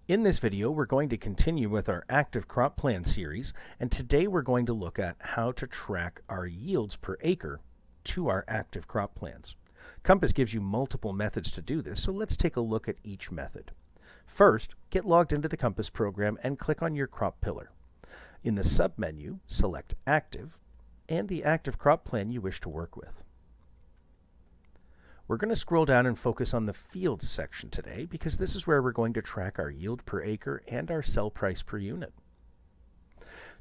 In this video, we're going to continue with our active crop plan series, and today we're going to look at how to track our yields per acre to our active crop plans. Compass gives you multiple methods to do this, so let's take a look at each method. First, get logged into the Compass program and click on your crop pillar. In the submenu, select Active and the active crop plan you wish to work with. We're going to scroll down and focus on the Fields section today because this is where we're going to track our yield per acre and our sell price per unit.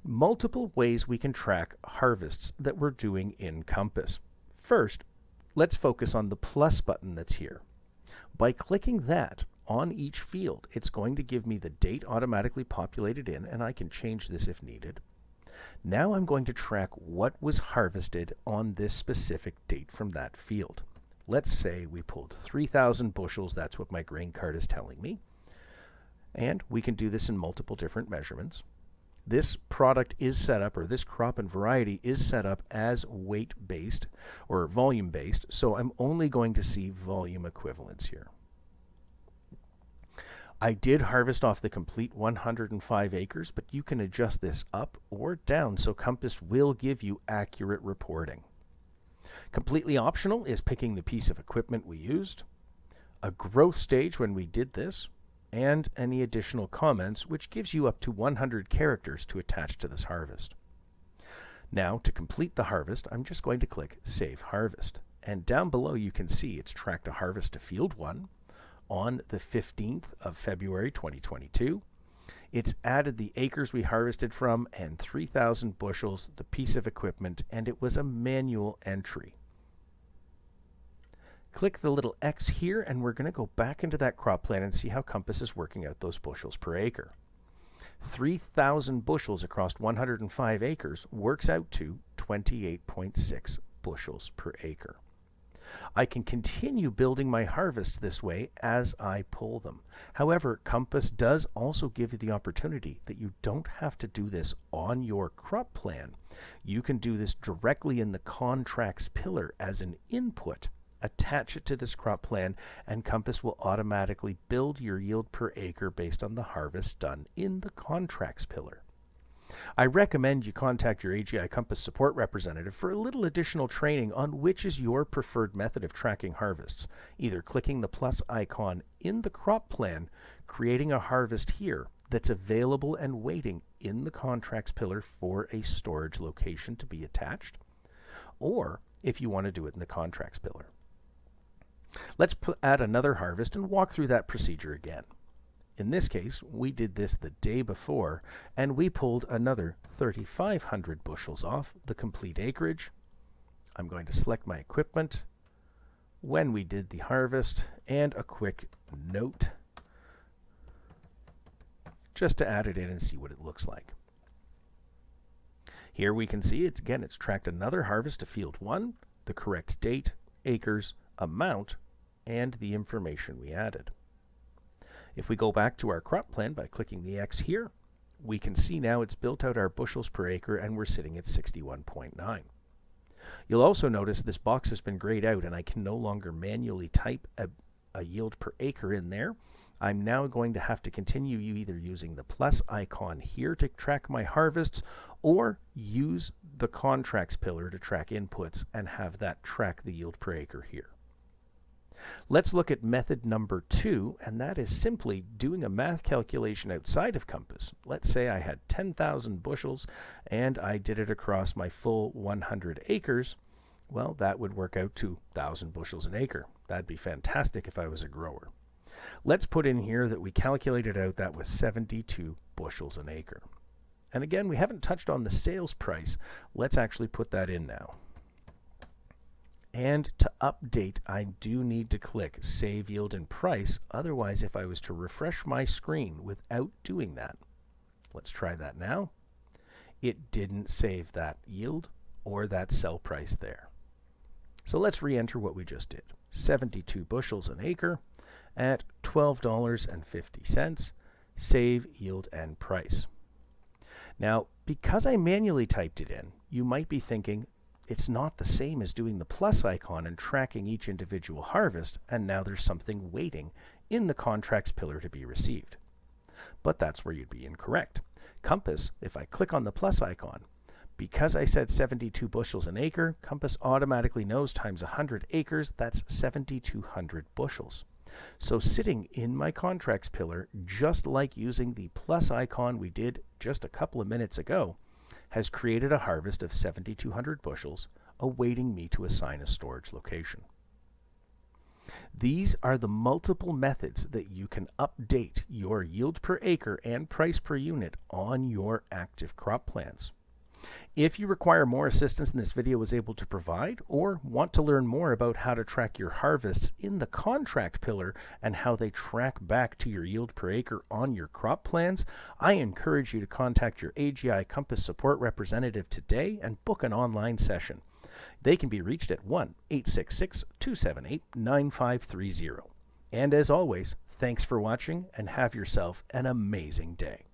Multiple ways we can track harvests that we're doing in Compass. First, let's focus on the plus button that's here. By clicking that on each field, it's going to give me the date automatically populated in, and I can change this if needed. Now I'm going to track what was harvested on this specific date from that field. Let's say we pulled 3,000 bushels, that's what my grain cart is telling me. And we can do this in multiple different measurements. This product is set up, or this crop and variety is set up as weight-based or volume-based, so I'm only going to see volume equivalents here. I did harvest off the complete 105 acres, but you can adjust this up or down so Compass will give you accurate reporting. Completely optional is picking the piece of equipment we used, a growth stage when we did this, and any additional comments, which gives you up to 100 characters to attach to this harvest. Now, to complete the harvest, I'm just going to click Save Harvest. And down below you can see it's tracked a harvest to Field 1 on the 15th of February 2022. It's added the acres we harvested from and 3,000 bushels, the piece of equipment, and it was a manual entry. Click the little X here, and we're going to go back into that crop plan and see how Compass is working out those bushels per acre. 3,000 bushels across 105 acres works out to 28.6 bushels per acre. I can continue building my harvests this way as I pull them. However, Compass does also give you the opportunity that you don't have to do this on your crop plan. You can do this directly in the contracts pillar as an input. Attach it to this crop plan, and Compass will automatically build your yield per acre based on the harvest done in the contracts pillar. I recommend you contact your AGI Compass support representative for a little additional training on which is your preferred method of tracking harvests, either clicking the plus icon in the crop plan, creating a harvest here that's available and waiting in the contracts pillar for a storage location to be attached, or if you want to do it in the contracts pillar. Let's add another harvest and walk through that procedure again. In this case, we did this the day before, and we pulled another 3,500 bushels off the complete acreage. I'm going to select my equipment, when we did the harvest, and a quick note just to add it in and see what it looks like. Here we can see it's tracked another harvest to Field 1, the correct date, acres, amount, and the information we added. If we go back to our crop plan by clicking the X here, we can see now it's built out our bushels per acre and we're sitting at 61.9. You'll also notice this box has been grayed out and I can no longer manually type a yield per acre in there. I'm now going to have to continue either using the plus icon here to track my harvests or use the contracts pillar to track inputs and have that track the yield per acre here. Let's look at method number 2, and that is simply doing a math calculation outside of Compass. Let's say I had 10,000 bushels and I did it across my full 100 acres. Well, that would work out to 1,000 bushels an acre. That'd be fantastic if I was a grower. Let's put in here that we calculated out that was 72 bushels an acre. And again, we haven't touched on the sales price. Let's actually put that in now. And to update, I do need to click Save Yield and Price. Otherwise, if I was to refresh my screen without doing that, let's try that now. It didn't save that yield or that sell price there. So let's re-enter what we just did. 72 bushels an acre at $12.50. Save Yield and Price. Now, because I manually typed it in, you might be thinking, it's not the same as doing the plus icon and tracking each individual harvest, and now there's something waiting in the contracts pillar to be received. but that's where you'd be incorrect. Compass, if I click on the plus icon, because I said 72 bushels an acre, Compass automatically knows times 100 acres, that's 7,200 bushels. So sitting in my contracts pillar, just like using the plus icon we did just a couple of minutes ago, has created a harvest of 7,200 bushels, awaiting me to assign a storage location. These are the multiple methods that you can update your yield per acre and price per unit on your active crop plans. If you require more assistance than this video was able to provide, or want to learn more about how to track your harvests in the contract pillar and how they track back to your yield per acre on your crop plans, I encourage you to contact your AGI Compass support representative today and book an online session. They can be reached at 1-866-278-9530. And as always, thanks for watching and have yourself an amazing day.